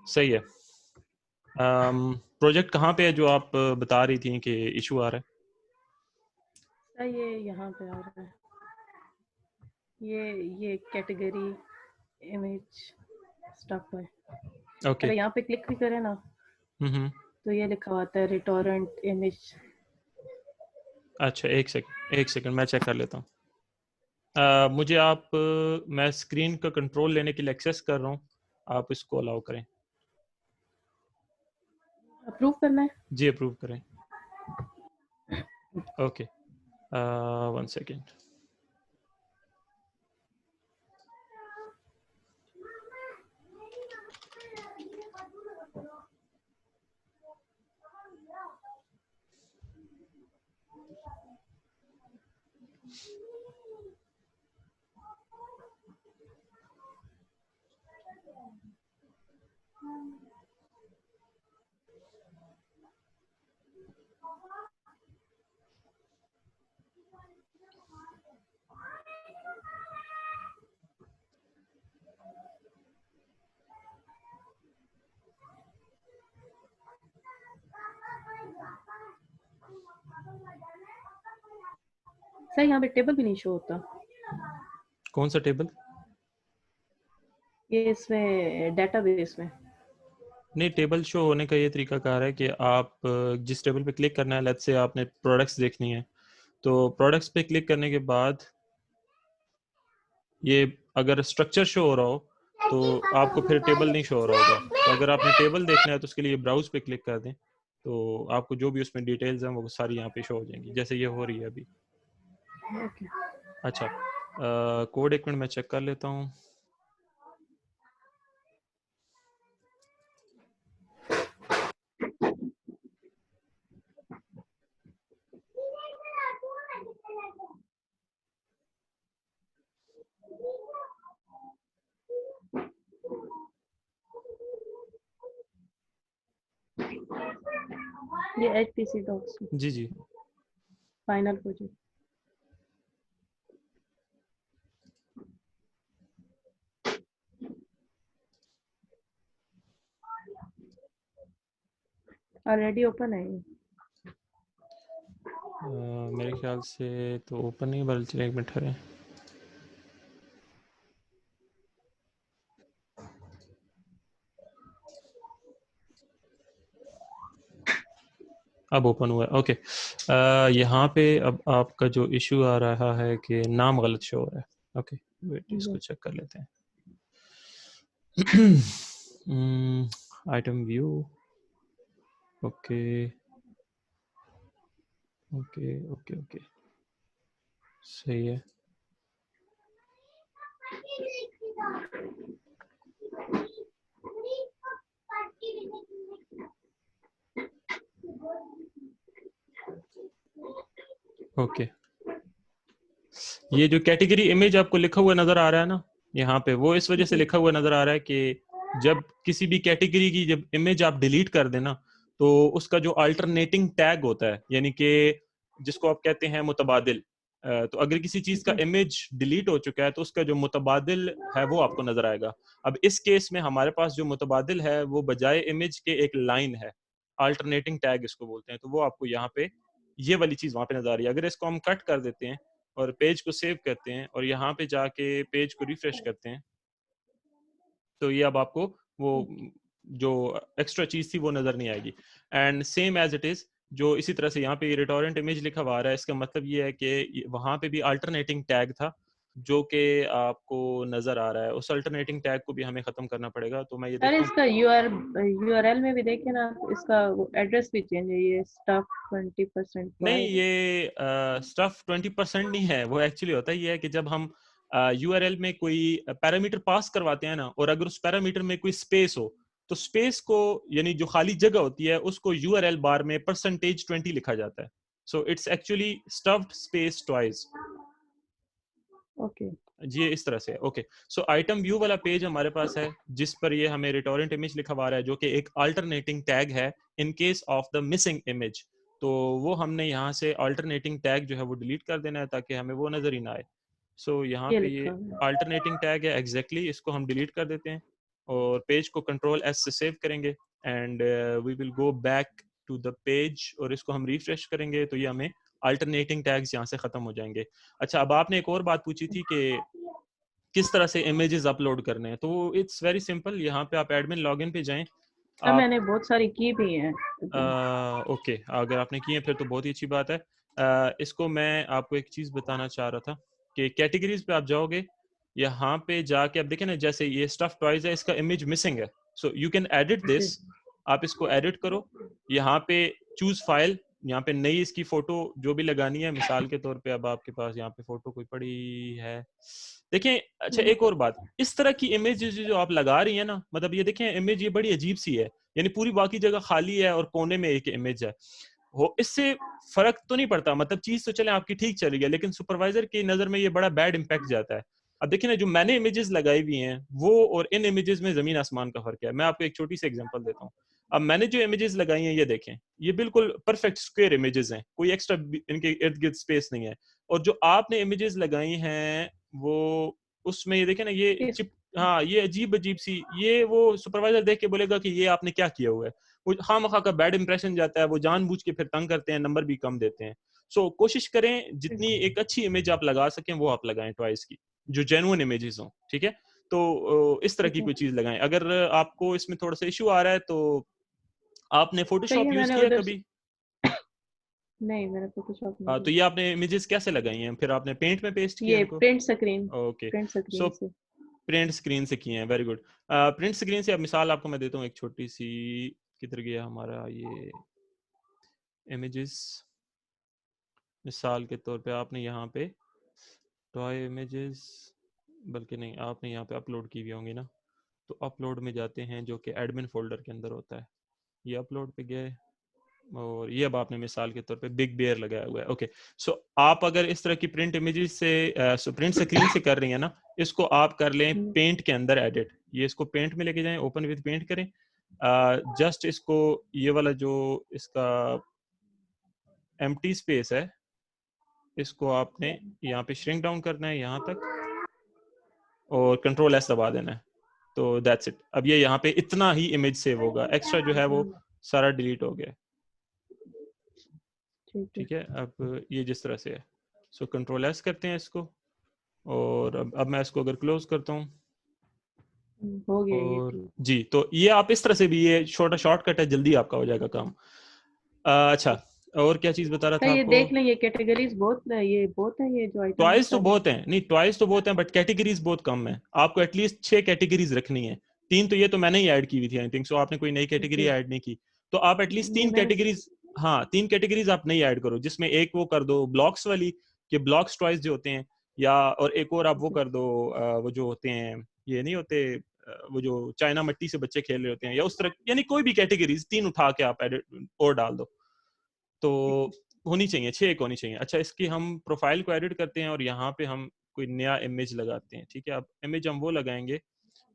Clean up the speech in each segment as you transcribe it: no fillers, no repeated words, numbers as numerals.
सही है। प्रोजेक्ट कहाँ पे है जो आप बता रही थी कि इशू आ रहा है? सर ये यहाँ पे आ रहा है, ये कैटेगरी इमेज स्टफ है। ओके। अगर यहाँ पे क्लिक भी करें ना हम्म। तो ये लिखा हुआ है रिटोरेंट इमेज। अच्छा, एक सेकंड मैं चेक कर लेता हूँ। मुझे आप मैं स्क्रीन का कंट्रोल लेने के लिए एक्सेस कर रहा हूँ, आप इसको अलाउ करें। अप्रूव करना है। जी अप्रूव करें। Okay, 1 second. सर यहाँ पे टेबल भी नहीं शो होता। कौन सा टेबल? ये इसमें डेटाबेस में। नहीं, टेबल शो होने का ये तरीका कार है कि आप जिस टेबल पे क्लिक करना है, लेट्स से आपने प्रोडक्ट्स देखनी है, तो प्रोडक्ट्स पे क्लिक करने के बाद ये अगर स्ट्रक्चर शो हो रहा हो तो आपको फिर टेबल नहीं शो हो रहा होगा। तो अगर आपने टेबल देखना है तो उसके लिए ब्राउज पे क्लिक कर दें, तो आपको जो भी उसमें डिटेल्स हैं वो सारी यहाँ पे शो हो जाएंगी, जैसे ये हो रही है अभी। ओके। अच्छा, कोड एक मिनट मैं चेक कर लेता हूँ। ये HPC डॉक्स जी जी। Final project. ऑलरेडी ओपन है ये। मेरे ख्याल से तो ओपन नहीं, बल्कि चलिए एक मिनट ठहरें। अब ओपन हुआ है। ओके, यहाँ पे अब आपका जो इशू आ रहा है कि नाम गलत शो हो रहा है। ओके, वेट, इसको चेक कर लेते हैं। Item view. Okay okay okay okay, सही है। ओके, ये जो कैटेगरी इमेज आपको लिखा हुआ नजर आ रहा है ना यहाँ पे, वो इस वजह से लिखा हुआ नजर आ रहा है कि जब किसी भी कैटेगरी की जब इमेज आप डिलीट कर देना, तो उसका जो अल्टरनेटिंग टैग होता है, यानी कि जिसको आप कहते हैं मुतबादिल, तो अगर किसी चीज का इमेज डिलीट हो चुका है तो उसका जो मुतबादिल है वो आपको नजर आएगा। अब इस केस में हमारे पास जो मुतबादिल है वो बजाय इमेज के एक लाइन है, अल्टरनेटिंग टैग इसको बोलते हैं, तो वो आपको यहाँ पे ये वाली चीज वहां पे नजर आ रही है। अगर इसको हम कट कर देते हैं और पेज को सेव करते हैं और यहाँ पे जाके पेज को रिफ्रेश करते हैं, तो ये अब आपको वो जो एक्स्ट्रा चीज थी वो नजर नहीं आएगी। And same as it is, जो इसी तरह से यहाँ पे रिटोरेंट इमेज लिखा हुआ आ रहा है, इसका मतलब ये है कि वहां पे भी अल्टरनेटिंग टैग था जो कि आपको नजर आ रहा है, उस अल्टरनेटिंग टैग को भी हमें खत्म करना पड़ेगा। तो मैं ये अरे देखता हूँ। इसका यूआरएल में भी देखे ना, इसका एड्रेस भी चेंज है। ये स्टफ 20% नहीं, वाइड। ये स्टफ 20% नहीं है, वो एक्चुअली होता ही है कि जब हम यूआरएल में कोई पैरामीटर पास करवाते हैं ना, और अगर उस पैरामीटर में कोई स्पेस हो, तो स्पेस को, यानी जो खाली जगह होती है, उसको यूआरएल बार में %20 लिखा जाता है। So it's actually stuffed space twice. Okay. जी इस तरह से। ओके, सो आइटम व्यू वाला पेज हमारे पास है जिस पर ये हमें रिटोरेंट इमेज लिखा हुआ है, जो कि एक अल्टरनेटिंग टैग है in case of the missing image. तो वो हमने यहाँ से अल्टरनेटिंग टैग जो है वो डिलीट कर देना है ताकि हमें वो नजर ही ना आए। सो यहाँ ये पे लिखा ये हुआ है। अल्टरनेटिंग टैग है एग्जैक्टली, इसको हम डिलीट कर देते हैं और पेज को कंट्रोल एस से सेव करेंगे and we will go back to the page और इसको हम रिफ्रेश करेंगे तो ये हमें अल्टरनेटिंग टैग्स यहाँ से खत्म हो जाएंगे। अच्छा, अब आपने एक और बात पूछी थी कि किस तरह से इमेजेस अपलोड करने हैं, तो इट्स वेरी सिंपल। यहाँ पे आप एडमिन लॉगिन पे जाएं। हाँ, आप मैंने बहुत सारी की भी हैं। ओके, अगर आपने किए हैं फिर तो बहुत ही अच्छी बात है। इसको मैं आपको एक चीज़ बताना चाह रहा था कि कैटेगरीज पे आप जाओगे, यहाँ पे जाके आप देखें ना, जैसे ये स्टफ टॉयज है, इसका इमेज मिसिंग है, सो यू कैन एडिट जी। दिस। आप इसको एडिट करो, यहाँ पे चूज फाइल, यहाँ पे नई इसकी फोटो जो भी लगानी है, मिसाल के तौर पे अब आपके पास यहाँ पे फोटो कोई पड़ी है, देखें। अच्छा, एक और बात, इस तरह की इमेज जो आप लगा रही है ना, मतलब ये देखें इमेज ये बड़ी अजीब सी है, यानी पूरी बाकी जगह खाली है और कोने में एक इमेज है। हो इससे फर्क तो नहीं पड़ता, मतलब चीज तो चले आपकी ठीक चली है, लेकिन सुपरवाइजर की नजर में ये बड़ा बैड इंपैक्ट जाता है। अब देखिए ना, जो मैंने इमेजेस लगाई हुई हैं वो और इन इमेजेस में जमीन आसमान का फर्क है। मैं आपको एक छोटी सी एग्जांपल देता हूँ। अब मैंने जो इमेजेस लगाई हैं ये देखें, ये बिल्कुल परफेक्ट स्क्वायर इमेजेस हैं, कोई एक्स्ट्रा इनके इर्द गिर्द स्पेस नहीं है। और जो आपने इमेजेस लगाई हैं वो, उसमें ये देखें ना, ये इस चिप, हाँ ये अजीब अजीब सी, ये वो सुपरवाइजर देख के बोलेगा कि ये आपने क्या किया हुआ है। वो खामखा का बैड इंप्रेशन जाता है, वो जानबूझ के फिर तंग करते हैं, नंबर भी कम देते हैं। सो कोशिश करें जितनी एक अच्छी इमेज आप लगा सकें वो आप लगाएं टॉयज की, जो जेन्युइन इमेजेस हों, ठीक है। तो इस तरह ठीक की है, कोई चीज लगाएं। अगर आपको इसमें थोड़ा सा इशू आ रहा है तो आपने सही फोटोशॉप है। यूज मैंने किया उधर से कभी? नहीं, मैंने फोटोशॉप नहीं तो की। ये आपने इमेजेस कैसे लगाई हैं, फिर आपने पेंट में पेस्ट किया ये इनको? ओके, प्रिंट सो स्क्रीन से। प्रिंट स्क्रीन से किए हैं, वेरी गुड। प्रिंट स्क्रीन से अब मिसाल आपको मैं देता हूँ एक छोटी सी, किधर गया हमारा ये इमेजेस। मिसाल के तौर पे आपने यहाँ पे टॉय इमेजेस, बल्कि नहीं, आपने यहाँ पे अपलोड की हुई होंगी ना, तो अपलोड में जाते हैं जो कि एडमिन फोल्डर के अंदर होता है। ये अपलोड पे गए और ये अब आपने मिसाल के तौर पे बिग बेयर लगाया हुआ है। ओके, सो आप अगर इस तरह की प्रिंट इमेजेस से प्रिंट स्क्रीन से कर रही हैं ना, इसको आप कर लें पेंट के अंदर एडिट। ये इसको पेंट में लेके जाएं, ओपन विद पेंट करें। जस्ट इसको, ये वाला जो इसका एम्प्टी स्पेस है, इसको आपने यहाँ पे श्रिंक डाउन करना है यहाँ तक और कंट्रोल एस दबा देना है, तो दैट्स इट। अब ये यहाँ पे इतना ही इमेज सेव होगा, एक्स्ट्रा जो है वो सारा डिलीट हो गया। ठीक है। ठीक है, अब ये जिस तरह से है, सो कंट्रोल एस करते हैं इसको और अब मैं इसको अगर क्लोज करता हूँ हो गया ये, और ठीक। जी, तो ये आप इस तरह से भी, ये छोटा शॉर्टकट है, जल्दी आपका हो जाएगा काम। अच्छा, और क्या चीज बता रहा तो था ये आपको? देख लें, ये कैटेगरीज बहुत है, ये बहुत है, ये जो आइटम टॉयज तो बता रहे बहुत हैं, नहीं टॉयज तो बहुत हैं, बट कैटेगरीज बहुत कम है। आपको एटलीस्ट 6 कैटेगरीज रखनी है। 3 तो ये तो मैंने ही ऐड की हुई थी, आई थिंक सो आपने कोई नई हैं। कैटेगरी जी। ऐड नहीं की। तो आप एटलीस्ट नहीं, 3 मैंने कैटेगरीज, हाँ 3 कैटेगरीज आप नहीं ऐड करो, जिसमें एक वो कर दो ब्लॉक्स वाली, कि ब्लॉक्स टॉयज जो होते हैं, या और एक और आप वो कर दो, वो जो होते हैं, ये नहीं होते, वो जो चाइना मट्टी से बच्चे खेल रहे होते हैं, या उस तरह, यानी कोई भी कैटेगरीज 3 उठा के आप एडिट और डाल दो, तो होनी चाहिए, 6 एक होनी चाहिए। अच्छा, इसकी हम प्रोफाइल को एडिट करते हैं और यहाँ पे हम कोई नया इमेज लगाते हैं, ठीक है। अब इमेज हम वो लगाएंगे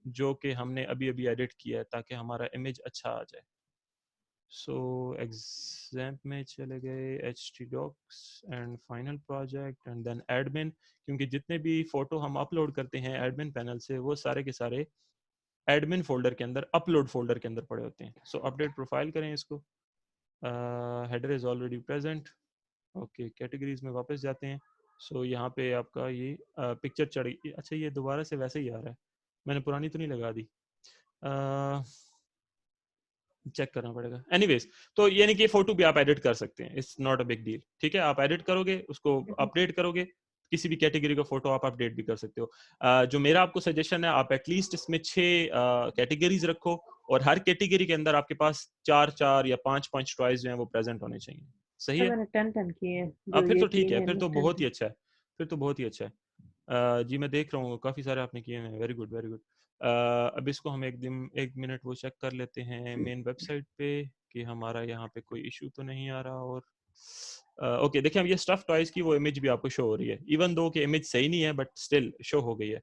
जो कि हमने अभी अभी एडिट किया है, ताकि हमारा इमेज अच्छा आ जाए। सो एग्जाम में चले गए, htdocs and final project and then admin, क्योंकि जितने भी फोटो हम अपलोड करते हैं एडमिन पैनल से, वो सारे के सारे एडमिन फोल्डर के अंदर, अपलोड फोल्डर के अंदर पड़े होते हैं। सो अपडेट प्रोफाइल करें इसको, header is already present. Okay, categories में वापस जाते हैं। सो यहाँ पे आपका ये पिक्चर चढ़ गई। अच्छा, ये दोबारा से वैसे ही आ रहा है, मैंने पुरानी तो नहीं लगा दी, चेक करना पड़ेगा। एनीवेज, तो यानी कि फोटो भी आप एडिट कर सकते हैं, it's not a big deal, ठीक है। आप एडिट करोगे, उसको अपडेट करोगे, किसी भी कैटेगरी का फोटो आप अपडेट भी कर सकते हो। जो मेरा आपको सजेशन है, आप एटलीस्ट इसमें 6 कैटेगरीज रखो और हर कैटेगरी के अंदर आपके पास 4 या 5 टॉयज जो हैं वो प्रेजेंट होने चाहिए। सही तो है? मैंने 10 किए हैं, जो फिर ये तो ठीक 3 है, है फिर इनमें तो 10। बहुत ही अच्छा है, फिर तो बहुत ही अच्छा है। जी मैं देख रहा हूँ काफ़ी सारे आपने किए हैं, वेरी गुड वेरी गुड। अब इसको हम एक मिनट वो चेक कर लेते हैं मेन वेबसाइट पे कि हमारा यहाँ पे कोई इशू तो नहीं आ रहा। और ओके, देखिए अब ये स्टफ टॉयज की वो इमेज भी आपको शो हो रही है, इवन दो कि इमेज सही नहीं है बट स्टिल शो हो गई है।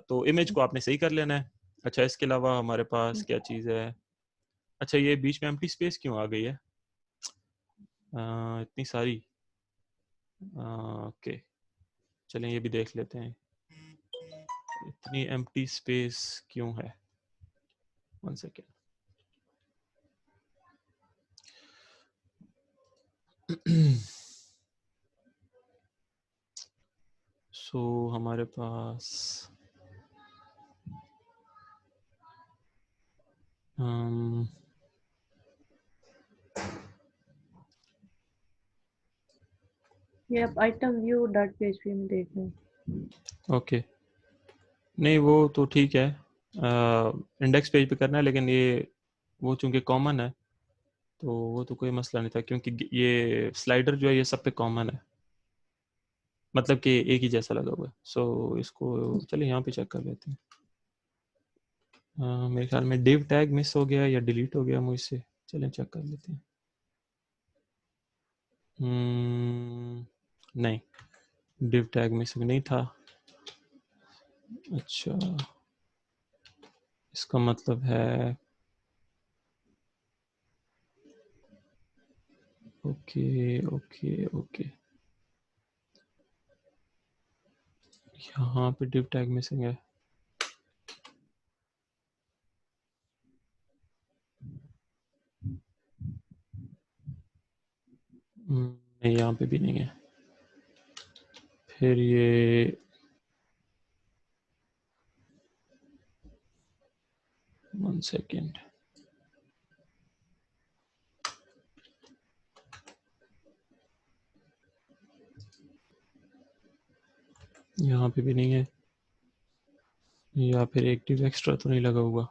तो इमेज को आपने सही कर लेना है। अच्छा, इसके अलावा हमारे पास क्या चीज़ है? अच्छा, ये बीच में एम्प्टी स्पेस क्यों आ गई है इतनी सारी? ओके, चलें ये भी देख लेते हैं, इतनी एम्प्टी स्पेस क्यों है। One second. सो हमारे पास ये आप आइटम व्यू डॉट पीएचपी में देख लें। ओके, नहीं वो तो ठीक है, इंडेक्स पेज पे करना है, लेकिन ये वो चूंकि कॉमन है तो वो तो कोई मसला नहीं था, क्योंकि ये स्लाइडर जो है ये सब पे कॉमन है, मतलब कि एक ही जैसा लगा हुआ है। सो इसको चलिए यहाँ पे चेक कर लेते हैं। मेरे ख्याल में div टैग मिस हो गया या डिलीट हो गया मुझसे, चलें चेक कर लेते हैं। नहीं, div टैग मिसिंग नहीं था। अच्छा, इसका मतलब है ओके ओके ओके, यहाँ पे div टैग मिसिंग है। नहीं, यहाँ पे भी नहीं है। फिर ये वन सेकेंड, यहाँ पे भी नहीं है, या फिर एक div एक्स्ट्रा तो नहीं लगा हुआ,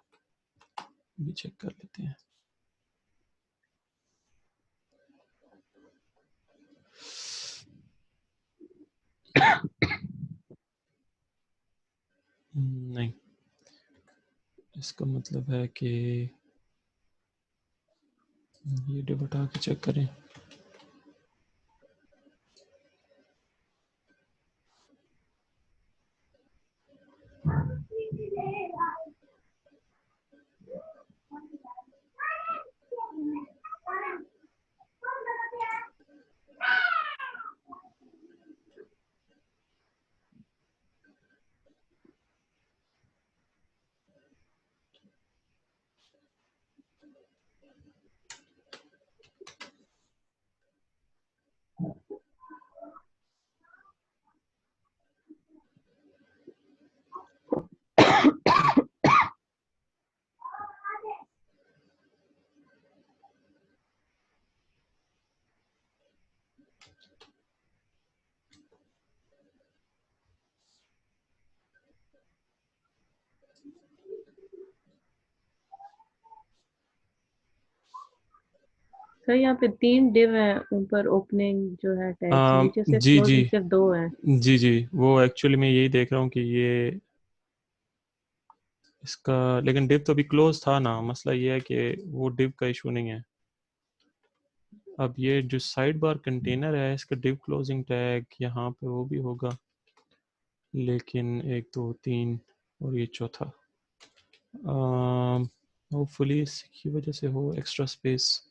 भी चेक कर लेते हैं। नहीं, इसका मतलब है कि ये div हटा के चेक करें। सर यहाँ पे 3 डिव हैं ऊपर, ओपनिंग जो है टैग्स, नीचे से जी जी क्लोजिंग सिर्फ 2 हैं। जी जी, वो एक्चुअली मैं यही देख रहा हूँ कि ये इसका, लेकिन div तो अभी क्लोज था ना, मसला ये है कि वो div का इशू नहीं है। अब ये जो साइड बार कंटेनर है इसका div क्लोजिंग टैग यहाँ पे वो भी होगा, लेकिन एक दो तीन और ये चौथा, होपफुली इसकी वजह से हो एक्स्ट्रा स्पेस।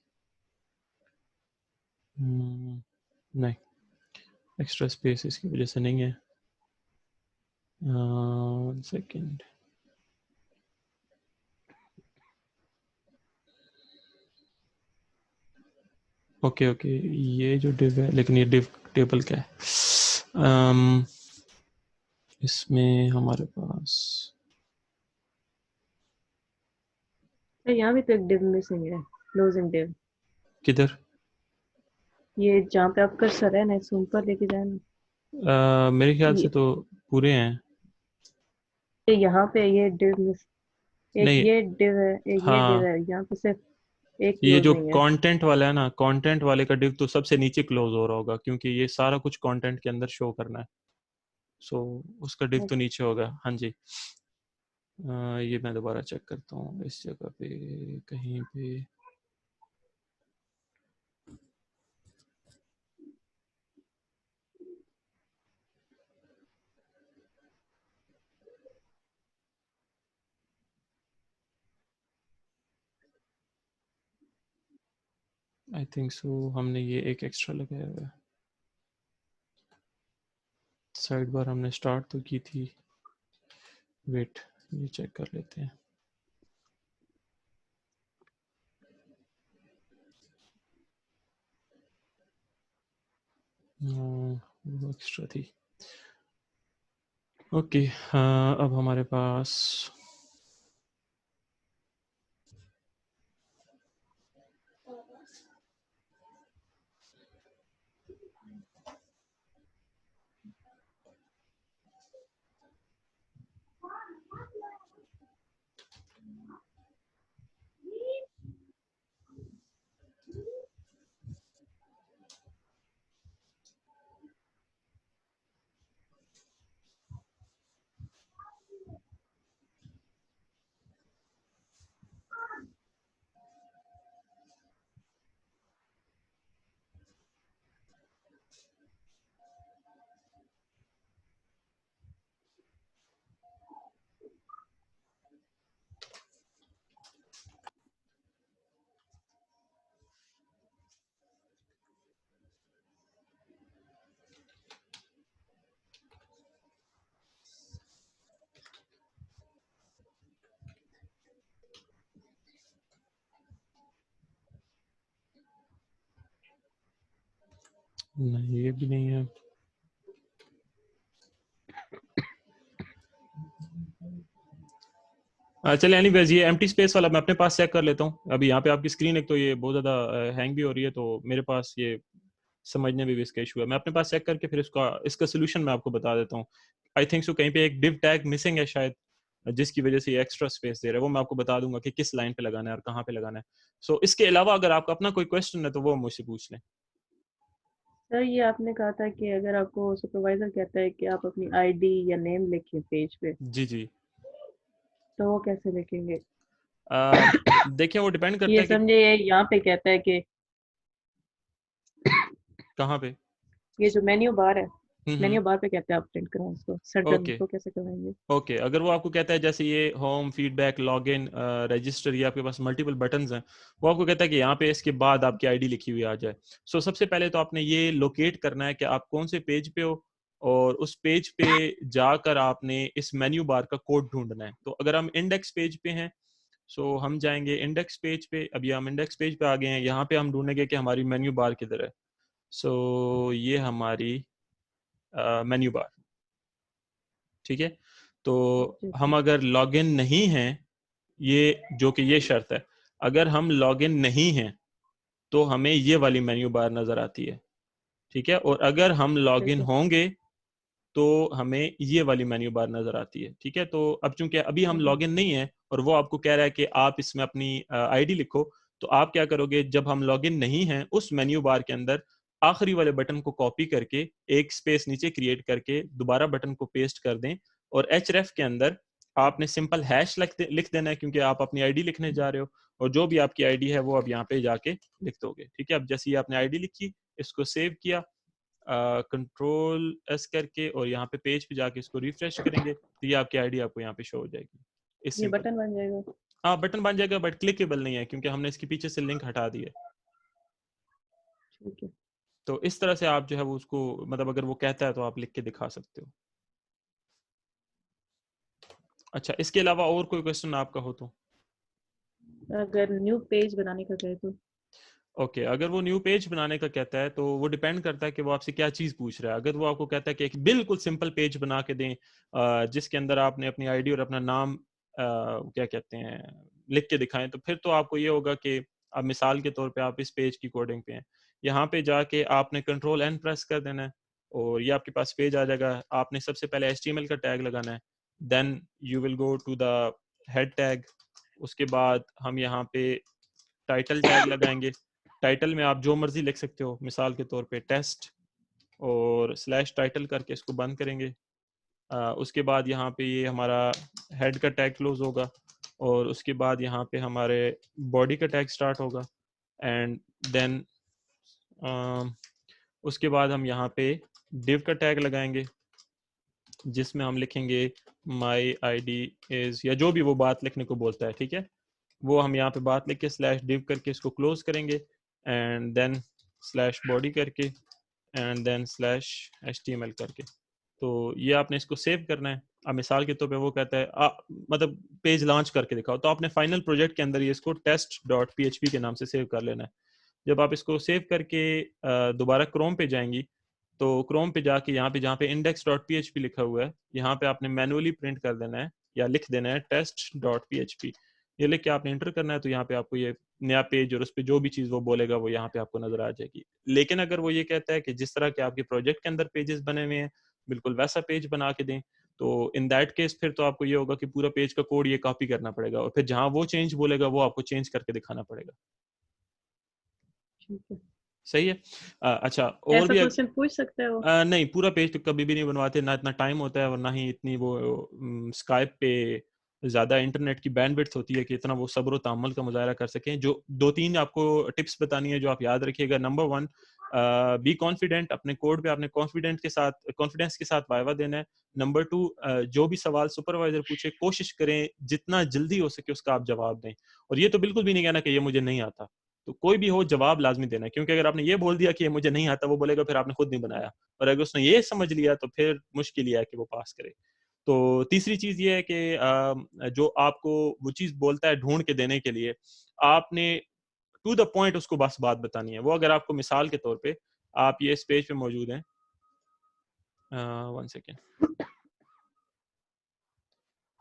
नहीं, एक्स्ट्रा स्पेस इसकी वजह से नहीं है। सेकंड, ओके ओके, ये जो div है, लेकिन ये div टेबल क्या है? इसमें हमारे पास सर यहाँ भी तो एक डिव मिसिंग है, क्लोजिंग डिव। किधर? ये जहाँ पे आप कर्सर है ना, इससे ऊपर लेके जाना। मेरे ख्याल से तो पूरे हैं। ये यहाँ पे ये डिव मिस, एक नहीं, ये डिव है, एक ये डिव हाँ, है, यहाँ पे सिर्फ एक ये जो क्लोजिंग है। कंटेंट वाला है ना, कंटेंट वाले का div तो सबसे नीचे क्लोज हो रहा होगा, क्योंकि ये सारा कुछ कंटेंट के अंदर शो करना है। सो उसका div तो नीचे होगा। हाँ जी, ये मैं दोबारा चेक करता हूँ इस जगह पे कहीं पे। आई थिंक सो हमने ये एक एक्स्ट्रा लगाया हुआ है। साइड बार हमने स्टार्ट तो की थी, वेट ये चेक कर लेते हैं। वो एक्स्ट्रा थी। ओके, हाँ अब हमारे पास नहीं, ये भी नहीं है। चलिए एनीवेज, ये एम्प्टी स्पेस वाला मैं अपने पास चेक कर लेता हूँ। अभी यहाँ पे आपकी स्क्रीन एक तो ये बहुत ज़्यादा हैंग भी हो रही है, तो मेरे पास ये समझने में भी इसका इशू है। मैं अपने पास चेक करके फिर इसका सोल्यूशन मैं आपको बता देता हूँ। आई थिंक सो कहीं पे एक div टैग मिसिंग है शायद, जिसकी वजह से ये एक्स्ट्रा स्पेस दे रहा है। वो मैं आपको बता दूंगा कि किस लाइन पे लगाना है और कहाँ पे लगाना है। सो इसके अलावा अगर आपका अपना कोई क्वेश्चन है तो वो मुझसे पूछ लें। सर ये आपने कहा था कि अगर आपको सुपरवाइजर कहता है कि आप अपनी आईडी या नेम लिखें पेज पे, जी जी। तो वो कैसे लिखेंगे? देखिए वो डिपेंड करता ये है कि समझे, ये यहाँ पे कहता है कि कहाँ पे। ये जो मेन्यू बार है, हम्म। मेन्यू बार पे कहते हैं आप प्रिंट कराएं इसको, सर डन ओके तो कैसे करवाएंगे? ओके, अगर वो आपको कहता है जैसे ये होम, फीडबैक, लॉगिन, रजिस्टर, ये आपके पास मल्टीपल बटन्स हैं, वो आपको कहता है कि यहाँ पे इसके बाद आपकी आईडी लिखी हुई आ जाए। सो सबसे पहले तो आपने ये लोकेट करना है कि आप कौन से पेज पे हो, और उस पेज पे जाकर आपने इस मेन्यू बार का कोड ढूंढना है। तो अगर हम इंडेक्स पेज पे हैं, सो हम जाएंगे इंडेक्स पेज पे। अभी हम इंडेक्स पेज पे आ गए हैं, यहाँ पे हम ढूंढेंगे कि हमारी मेन्यू बार किधर है। सो ये हमारी मेन्यू बार, ठीक है। तो ठीक है। हम अगर लॉगिन नहीं हैं, ये जो कि ये शर्त है, अगर हम लॉगिन नहीं हैं तो हमें ये वाली मेन्यू बार नजर आती है, ठीक है। और अगर हम ठीक लॉगिन है। होंगे तो हमें ये वाली मेन्यू बार नजर आती है, ठीक है। तो अब चूंकि अभी हम हम्म। लॉगिन नहीं है और वो आपको कह रहा है कि आप इसमें अपनी आईडी लिखो, तो आप क्या करोगे, जब हम लॉगिन नहीं हैं उस मेन्यू बार के अंदर आखिरी वाले बटन को कॉपी करके एक स्पेस नीचे क्रिएट करके दोबारा बटन को पेस्ट कर दें, और एच के अंदर आपने सिंपल हैश लिख देना है, क्योंकि आप अपनी आईडी लिखने जा रहे हो। और जो भी आपकी आईडी है वो अब यहाँ पे जाके लिख दोगे, ठीक है। अब जैसे ही आपने आईडी लिखी, इसको सेव किया कंट्रोल एस करके, और यहाँ पे पेज पे जाके इसको रिफ्रेश करेंगे, तो ये आपकी आईडी आपको यहाँ पे शो हो जाएगी। इस ये सिंपल। बटन बन जाएगा? हाँ बटन बन जाएगा, बट क्लिकेबल नहीं है क्योंकि हमने इसके पीछे से लिंक हटा दी है। ठीक है। तो इस तरह से आप जो है वो उसको, मतलब अगर वो कहता है तो आप लिख के दिखा सकते हो। अच्छा, इसके अलावा और कोई क्वेश्चन आपका हो तो। अगर न्यू पेज बनाने का कहे तो? ओके अगर वो न्यू पेज बनाने का कहता है तो वो डिपेंड करता है कि वो आपसे क्या चीज़ पूछ रहा है। अगर वो आपको कहता है कि एक बिल्कुल सिंपल पेज बना के दें, जिसके अंदर आपने अपनी आईडी और अपना नाम क्या कहते हैं लिख के दिखाएं, तो फिर तो आपको ये होगा कि अब मिसाल के तौर पे आप इस पेज की कोडिंग पे हैं, यहाँ पे जाके आपने कंट्रोल एन प्रेस कर देना है और ये आपके पास पेज आ जाएगा। आपने सबसे पहले HTML का टैग लगाना है, then you will go to the head tag. उसके बाद हम यहाँ पे टाइटल टैग लगाएंगे। टाइटल में आप जो मर्जी लिख सकते हो, मिसाल के तौर पे टेस्ट, और स्लैश टाइटल करके इसको बंद करेंगे। उसके बाद यहाँ पे ये हमारा हेड का टैग क्लोज होगा, और उसके बाद यहाँ पे हमारे बॉडी का टैग स्टार्ट होगा, एंड देन उसके बाद हम यहाँ पे डिव का टैग लगाएंगे, जिसमें हम लिखेंगे माई ID इज, या जो भी वो बात लिखने को बोलता है, ठीक है। वो हम यहाँ पे बात लिख के स्लैश डिव करके इसको क्लोज करेंगे, एंड देन स्लैश बॉडी करके, एंड देन स्लैश HTML करके। तो ये आपने इसको सेव करना है। अब मिसाल के तौर पे वो कहता है मतलब पेज लॉन्च करके दिखाओ, तो आपने फाइनल प्रोजेक्ट के अंदर ये इसको test.php के नाम से सेव कर लेना है। जब आप इसको सेव करके दोबारा क्रोम पे जाएंगी, तो क्रोम पे जाके यहाँ पे जहाँ पे index.php लिखा हुआ है, यहाँ पे आपने मैनुअली प्रिंट कर देना है या लिख देना है test.php। ये लिख के आपने इंटर करना है, तो यहाँ पे आपको ये नया पेज और उस पे जो भी चीज वो बोलेगा वो यहाँ पे आपको नजर आ जाएगी। लेकिन अगर वो ये कहता है कि जिस तरह के आपके प्रोजेक्ट के अंदर पेजेस बने हुए हैं बिल्कुल वैसा पेज बना के दें, तो इन दैट केस फिर तो आपको ये होगा कि पूरा पेज का कोड ये कॉपी करना पड़ेगा और फिर जहां वो चेंज बोलेगा वो आपको चेंज करके दिखाना पड़ेगा। ठीक है। सही है। अच्छा, और ऐसा भी क्वेश्चन पूछ सकता है वो? नहीं, पूरा पेज तो कभी भी नहीं बनवाते, ना इतना टाइम होता है और ना ही इतनी वो स्काइप पे ज़्यादा इंटरनेट की बैंडविड्थ होती है कि इतना वो सब्र व तहम्मुल का मुजाहरा कर सकें। जो 2-3 आपको टिप्स बतानी है जो आप याद रखिएगा। नंबर 1, बी कॉन्फिडेंट, अपने कोड पे आपने कॉन्फिडेंस के साथ वाइवा देना है। नंबर 2, जो भी सवाल सुपरवाइजर पूछे कोशिश करें जितना जल्दी हो सके उसका आप जवाब दें, और ये तो बिल्कुल भी नहीं कहना कि ये मुझे नहीं आता। तो कोई भी हो जवाब लाजमी देना है, क्योंकि अगर आपने ये बोल दिया कि ये मुझे नहीं आता, वो बोलेगा फिर आपने खुद नहीं बनाया, और अगर उसने ये समझ लिया तो फिर मुश्किल ही है कि वो पास करे। तो तीसरी चीज ये है कि जो आपको वो चीज बोलता है ढूंढ के देने के लिए, आपने टू द पॉइंट उसको बस बात बतानी है। वो अगर आपको मिसाल के तौर पे, आप ये इस पेज पे मौजूद हैं, 1 सेकेंड,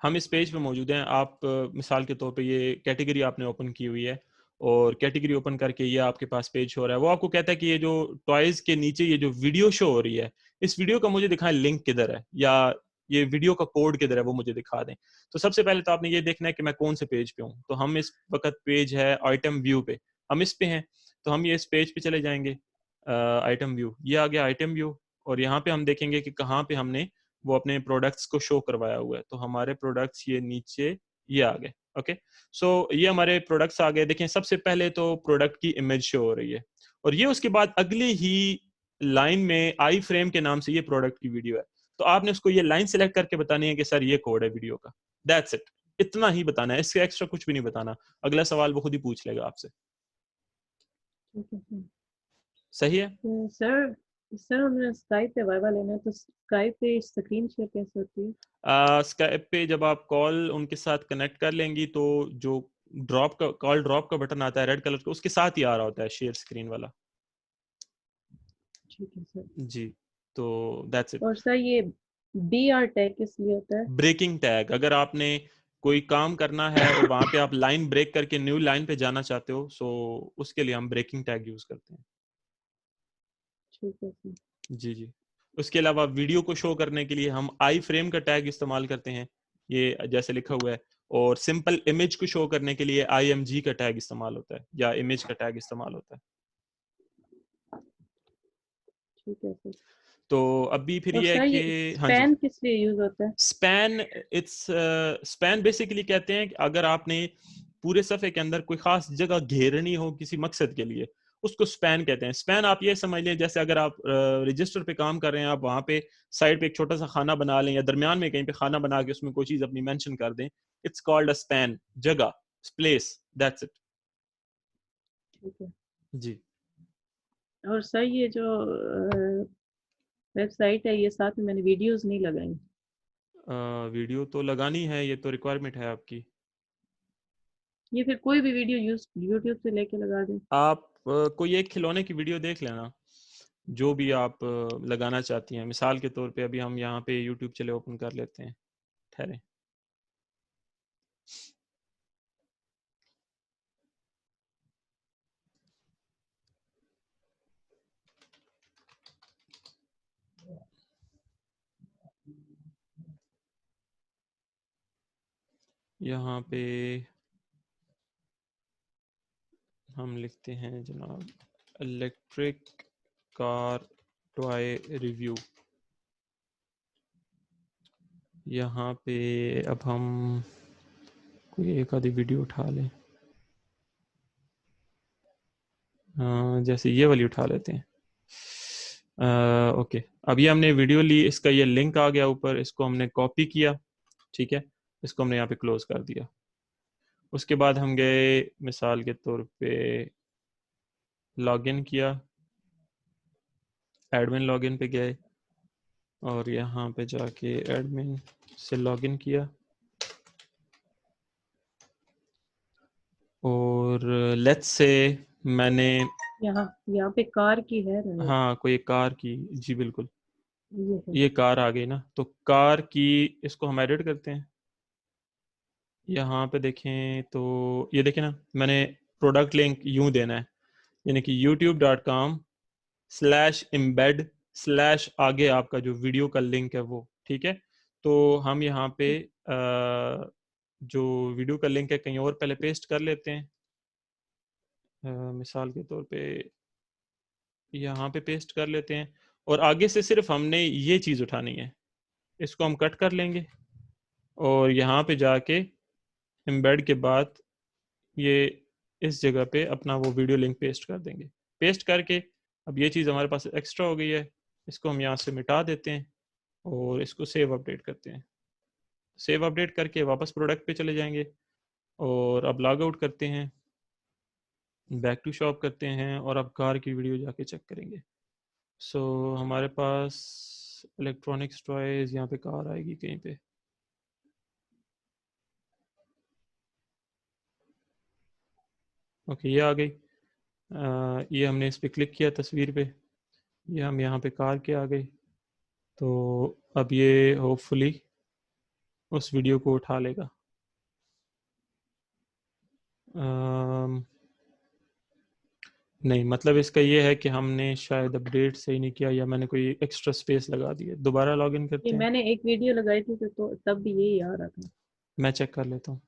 हम इस पेज पे मौजूद हैं। आप मिसाल के तौर पे ये कैटेगरी आपने ओपन की हुई है और कैटेगरी ओपन करके ये आपके पास पेज हो रहा है। वो आपको कहता है कि ये जो टॉयज के नीचे ये जो वीडियो शो हो रही है, इस वीडियो का मुझे दिखाएं लिंक किधर है, या ये वीडियो का कोड किधर है वो मुझे दिखा दें। तो सबसे पहले तो आपने ये देखना है कि मैं कौन से पेज पे हूँ। तो हम इस वक्त पेज है आइटम व्यू पे, हम इस पे हैं, तो हम ये इस पेज पे चले जाएंगे। आइटम व्यू, ये आ गया आइटम व्यू, और यहाँ पे हम देखेंगे कि कहाँ पे हमने वो अपने प्रोडक्ट्स को शो करवाया हुआ है। तो हमारे प्रोडक्ट्स ये नीचे ये आ गए। ओके, सो ये हमारे प्रोडक्ट्स आ गए। देखें, सबसे पहले तो प्रोडक्ट की इमेज शो हो रही है, और ये उसके बाद अगली ही लाइन में आई फ्रेम के नाम से ये प्रोडक्ट की वीडियो है। तो आपने उसको ये लाइन सेलेक्ट करके बतानी है कि सर ये कोड है वीडियो का। दैट्स इट, इतना ही बताना है, इससे एक्स्ट्रा कुछ भी नहीं बताना। अगला सवाल वो खुद ही पूछ लेगा आपसे। ठीक है सर। सही है। सर, सर हमें स्काइप पे वाइवा लेना है, तो स्काइप पे स्क्रीन शेयर कैसे होती है? स्काइप पे जब आप कॉल उनके साथ कनेक्ट कर लेंगी, तो जो ड्रॉप का कॉल ड्रॉप का बटन आता है रेड कलर का, उसके साथ ही आ रहा होता है शेयर स्क्रीन वाला। ठीक है सर। जी, तो दैट्स इट। और सर ये BR टैग किस लिए होता है? ब्रेकिंग टैग, अगर आपने कोई काम करना है और वहां पे आप लाइन ब्रेक करके न्यू लाइन पे जाना चाहते हो, सो उसके लिए हम ब्रेकिंग टैग यूज करते हैं। ठीक है सर। जी जी। उसके अलावा वीडियो को शो करने के लिए हम आई फ्रेम का टैग इस्तेमाल करते हैं, ये जैसे लिखा हुआ है। और सिंपल इमेज को शो करने के लिए IMG का टैग इस्तेमाल होता है, या इमेज का टैग इस्तेमाल होता है। ठीक है सर। तो अभी फिर और ये है सर ये कि हाँ जी, स्पैन किस लिए यूज होता है? स्पैन बेसिकली कहते हैं कि अगर आपने पूरे सफ़े के अंदर कोई खास जगह घेरनी हो किसी मकसद के लिए, उसको स्पैन कहते हैं। स्पैन आप ये समझ लें, जैसे अगर आप रजिस्टर पे काम कर रहे हैं, आप वहां पे साइड पे एक छोटा सा खाना बना लें, या दरमियान में कहीं पे खाना बना के उसमें कोई चीज अपनी मेंशन कर दें, इट्स कॉल्ड अ स्पैन, जगह, प्लेस, दैट्स इट। ठीक है। जी। और सर ये जो वेबसाइट है, ये साथ में मैंने वीडियोस नहीं लगाई। वीडियो तो लगानी है, ये तो रिक्वायरमेंट है आपकी। ये फिर कोई भी वीडियो यूट्यूब से लेके लगा दें? आप कोई एक खिलौने की वीडियो देख लेना, जो भी आप लगाना चाहती हैं। मिसाल के तौर पे अभी हम यहाँ पे यूट्यूब चले ओपन कर लेते हैं, ठहरे। यहाँ पे हम लिखते हैं जनाब इलेक्ट्रिक कार टॉय रिव्यू। यहाँ पे अब हम कोई एक आधी वीडियो उठा लें, जैसे ये वाली उठा लेते हैं। ओके, अब ये हमने वीडियो ली, इसका ये लिंक आ गया ऊपर, इसको हमने कॉपी किया, ठीक है, इसको हमने यहाँ पे क्लोज कर दिया। उसके बाद हम गए, मिसाल के तौर पे लॉगिन किया, एडमिन लॉगिन पे गए, और यहाँ पे जाके एडमिन से लॉगिन किया, और लेट्स से मैंने यहाँ यहाँ पे कार की है ना एक, हाँ, कोई एक कार की, जी बिल्कुल, ये है। ये कार आ गई ना, तो कार की इसको हम एडिट करते हैं। यहाँ पे देखें तो ये देखें ना, मैंने प्रोडक्ट लिंक यूं देना है, यानी कि youtube.com/embed स्लैश आगे आपका जो वीडियो का लिंक है वो, ठीक है। तो हम यहाँ पे जो वीडियो का लिंक है कहीं और पहले पेस्ट कर लेते हैं। मिसाल के तौर पे यहाँ पे पेस्ट कर लेते हैं, और आगे से सिर्फ हमने ये चीज़ उठानी है, इसको हम कट कर लेंगे और यहाँ पे जाके एम्बेड के बाद ये इस जगह पे अपना वो वीडियो लिंक पेस्ट कर देंगे। पेस्ट करके अब ये चीज़ हमारे पास एक्स्ट्रा हो गई है, इसको हम यहाँ से मिटा देते हैं और इसको सेव अपडेट करते हैं। सेव अपडेट करके वापस प्रोडक्ट पे चले जाएंगे और अब लॉग आउट करते हैं, बैक टू शॉप करते हैं और अब कार की वीडियो जाके चेक करेंगे। सो हमारे पास इलेक्ट्रॉनिक्स टॉयज, यहाँ पे कार आएगी कहीं पे। ओके, ये आ गई। ये हमने इस पर क्लिक किया तस्वीर पे, ये हम यहाँ पे कार के आ गए। तो अब ये होपफुली उस वीडियो को उठा लेगा। नहीं, मतलब इसका ये है कि हमने शायद अपडेट सही नहीं किया या मैंने कोई एक्स्ट्रा स्पेस लगा दी है। दोबारा लॉगिन ये करते हैं, मैंने एक वीडियो लगाई थी तो तब भी यही आ रहा था। मैं चेक कर लेता हूँ।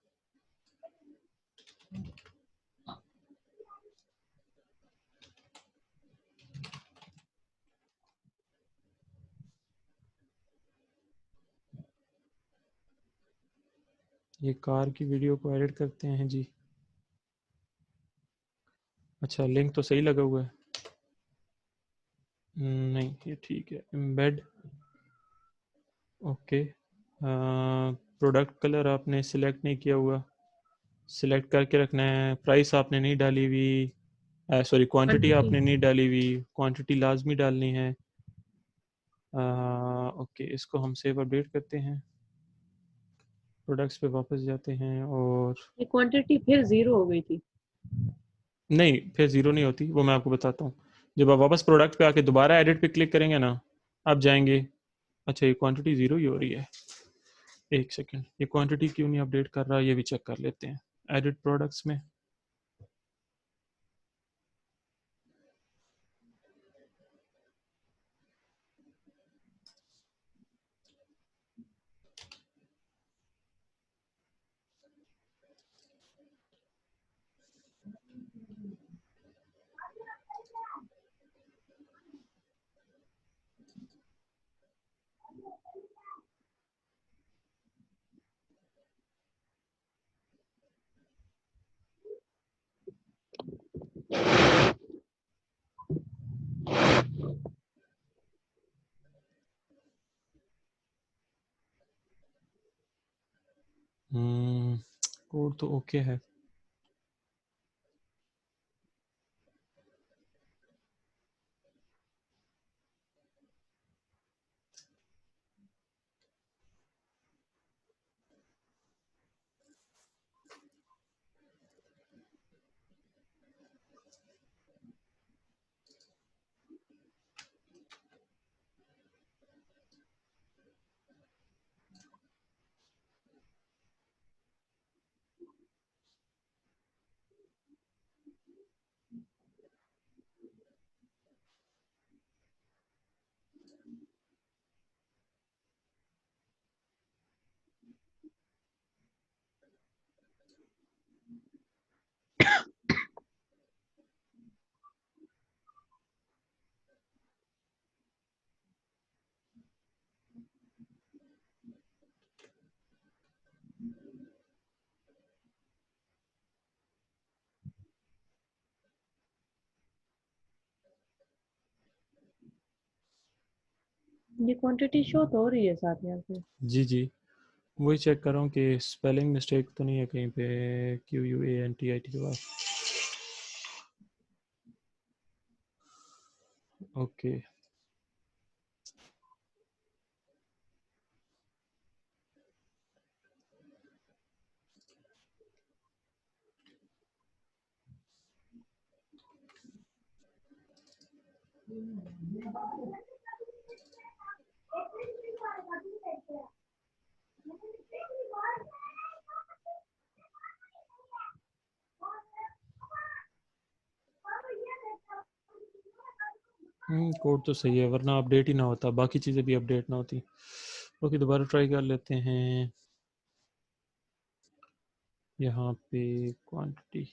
ये कार की वीडियो को एडिट करते हैं जी। अच्छा, लिंक तो सही लगा हुआ है। नहीं, ये ठीक है। Embed, okay. प्रोडक्ट कलर आपने सिलेक्ट नहीं किया हुआ, सिलेक्ट करके रखना है। प्राइस आपने नहीं डाली हुई, सॉरी क्वांटिटी क्वांटिटी आपने नहीं डाली हुई, क्वांटिटी लाजमी डालनी है। ओके, इसको हम सेव अपडेट करते हैं, प्रोडक्ट्स पे वापस जाते हैं और ये क्वांटिटी फिर जीरो हो गई थी। नहीं, फिर ज़ीरो नहीं होती, वो मैं आपको बताता हूँ। जब आप वापस प्रोडक्ट पे आके दोबारा एडिट पे क्लिक करेंगे ना, आप जाएंगे। अच्छा, ये क्वांटिटी ज़ीरो ही हो रही है। एक सेकेंड, ये क्वांटिटी क्यों नहीं अपडेट कर रहा, ये भी चेक कर लेते हैं एडिट प्रोडक्ट्स में। कोड तो ओके है। ये क्वांटिटी शो तो हो रही है साथ यहाँ पे। जी जी, वही चेक कर रहा हूँ कि स्पेलिंग मिस्टेक तो नहीं है कहीं पे, QUANTIT के बाद। ओके, कोड तो सही है, वरना अपडेट ही ना होता, बाकी चीज़ें भी अपडेट ना होती। ओके, दोबारा ट्राई कर लेते हैं। यहाँ पे क्वांटिटी,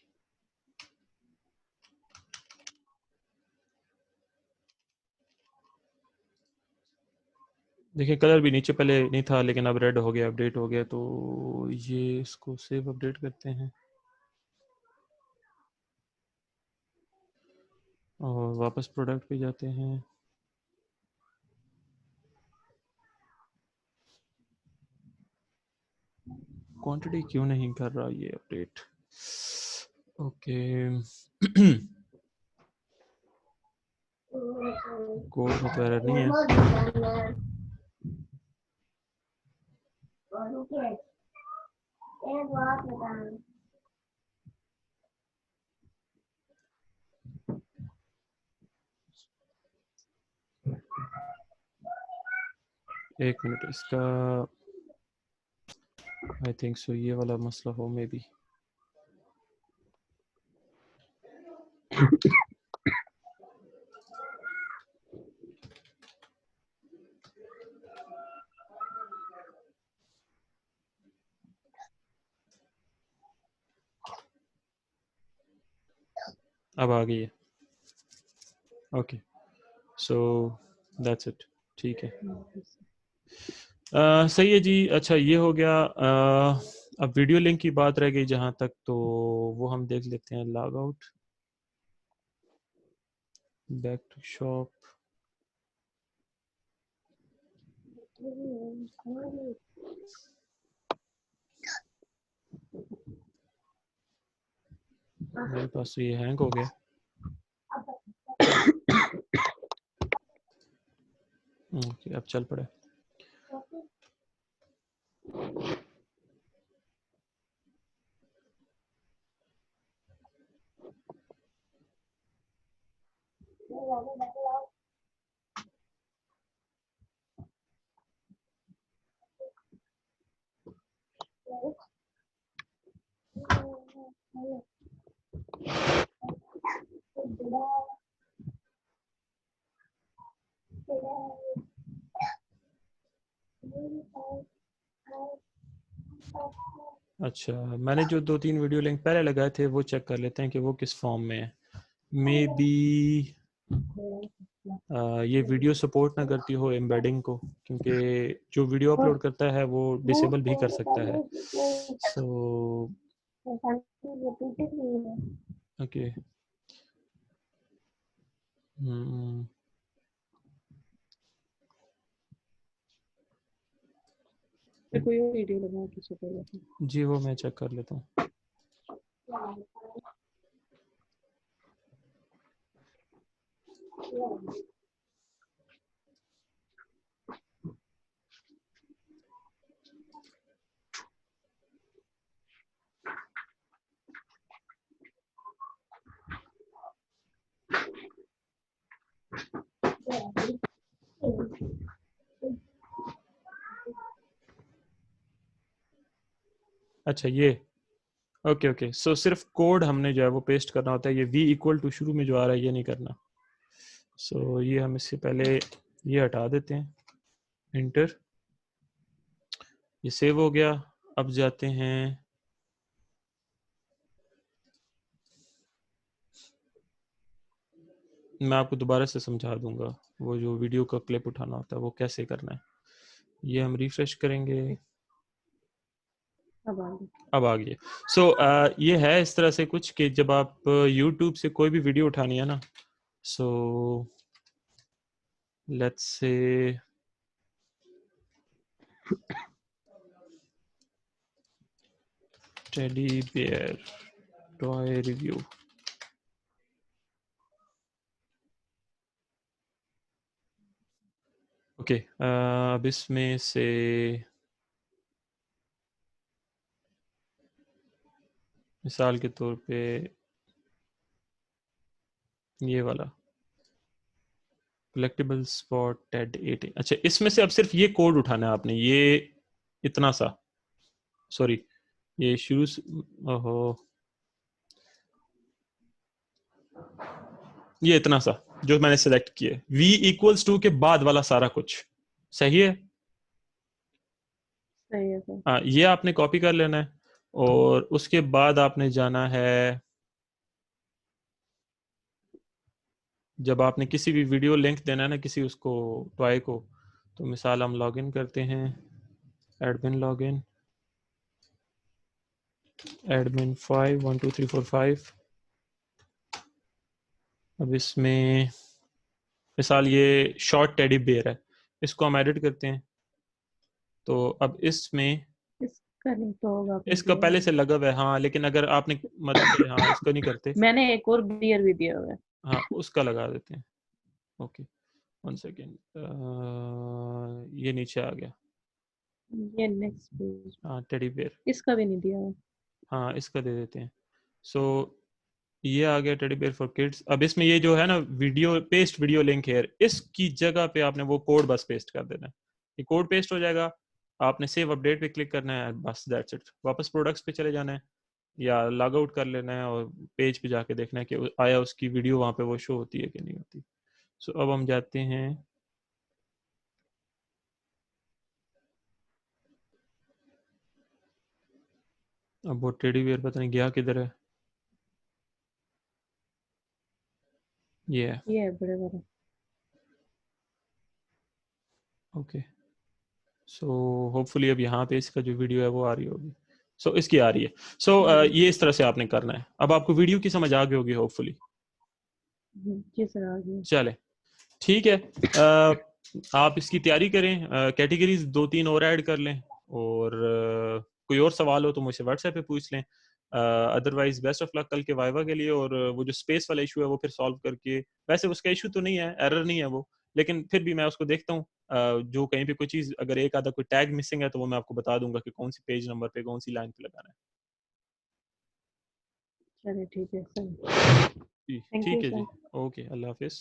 देखिए कलर भी नीचे पहले नहीं था, लेकिन अब रेड हो गया, अपडेट हो गया। तो ये इसको सेव अपडेट करते हैं और वापस प्रोडक्ट पे जाते हैं। क्वांटिटी क्यों नहीं कर रहा ये अपडेट? ओके, कोड में तो एरर नहीं है। एक मिनट, इसका आई थिंक सो ये वाला मसला हो मे बी। अब आ गई है। ओके, सो दैट्स इट, ठीक है। सही है जी। अच्छा, ये हो गया। अब वीडियो लिंक की बात रह गई जहाँ तक, तो वो हम देख लेते हैं। Log out, back to shop. मेरे पास तो ये हैंग हो गया। ओके, अब चल पड़े। अच्छा, मैंने जो 2-3 वीडियो लिंक पहले लगाए थे वो चेक कर लेते हैं कि वो किस फॉर्म में है। मे बी ये वीडियो सपोर्ट ना करती हो एम्बेडिंग को, क्योंकि जो वीडियो अपलोड करता है वो डिसेबल भी कर सकता है। सो ओके, कोई और वीडियो लगा किसी को। जी वो मैं चेक कर लेता हूँ। अच्छा, ये ओके ओके। सो सिर्फ कोड हमने जो है वो पेस्ट करना होता है। ये v इक्वल टू शुरू में जो आ रहा है ये नहीं करना। सो ये हम इससे पहले ये हटा देते हैं, इंटर। ये सेव हो गया। अब जाते हैं, मैं आपको दोबारा से समझा दूंगा वो जो वीडियो का क्लिप उठाना होता है वो कैसे करना है। ये हम रिफ्रेश करेंगे, अब आ गई। सो ये है इस तरह से कुछ कि जब आप YouTube से कोई भी वीडियो उठानी है ना, so let's say teddy bear toy review. Okay, अब इसमें से मिसाल के तौर पे ये वाला कलेक्टिबल्स फॉर टेड 18। अच्छा, इसमें से अब सिर्फ ये कोड उठाना है आपने, ये इतना सा, सॉरी ये शुरू ओहो, ये इतना सा जो मैंने सिलेक्ट किया है, v=2 के बाद वाला सारा कुछ सही है। सही है सर। हाँ, ये आपने कॉपी कर लेना है और उसके बाद आपने जाना है, जब आपने किसी भी वीडियो लिंक देना है ना किसी उसको टॉय को, तो मिसाल हम लॉगिन करते हैं, एडमिन लॉगिन, एडमिन 5 1 2 3 4 5। अब इसमें मिसाल ये शॉर्ट टेडी बेयर है, इसको हम एडिट करते हैं। तो अब इसमें इसका नहीं तो होगा आपने इसका दिया पहले है। से लगा हुआ है, हाँ, लेकिन अगर आपने मतलब हाँ इसको नहीं करते, मैंने एक और बियर भी दिया हुआ है। हाँ उसका लगा देते हैं। ओके, 1 सेकेंड, ये नीचे आ गया, ये नेक्स्ट पेज। हाँ टेडी बेयर, इसका भी नहीं दिया हुआ। हाँ इसका दे देते हैं। सो ये आ गया टेडी बेयर फॉर किड्स। अब इसमें ये जो है ना वीडियो पेस्ट वीडियो लिंक है, इसकी जगह पे आपने वो कोड बस पेस्ट कर देना है, ये कोड पेस्ट हो जाएगा। आपने सेव अपडेट पे क्लिक करना है, बस दैट्स इट। वापस प्रोडक्ट्स पे चले जाना है या लॉग आउट कर लेना है और पेज पे जाके देखना है कि आया उसकी वीडियो वहां पे वो शो होती है कि नहीं होती। सो अब हम जाते हैं, अब वो टेडी बियर पता नहीं गया किधर है, ये है। ये है बड़े बड़े। ओके, सो होपफुली अब यहाँ पे इसका जो वीडियो है वो आ रही होगी। सो इसकी आ रही है। सो ये इस तरह से आपने करना है। अब आपको वीडियो की समझ आ गई होगी होपफुली। जी सर आ गया। चले, ठीक है, आप इसकी तैयारी करें, कैटेगरीज 2-3 और ऐड कर लें, और कोई और सवाल हो तो मुझसे व्हाट्सएप पे पूछ लें। अदरवाइज बेस्ट ऑफ लक कल के वाइवा के लिए। और वो जो स्पेस वाला इशू है वो फिर सॉल्व करके, वैसे उसका इशू तो नहीं है, एरर नहीं है वो, लेकिन फिर भी मैं उसको देखता हूँ, जो कहीं पे कोई चीज़ अगर एक आधा कोई टैग मिसिंग है तो वो मैं आपको बता दूंगा कि कौन सी पेज नंबर पे कौन सी लाइन पे लगाना चलिए ठीक है सर। है। थैंक यू ठीक है जी, सर। ओके, अल्लाह हाफिज़।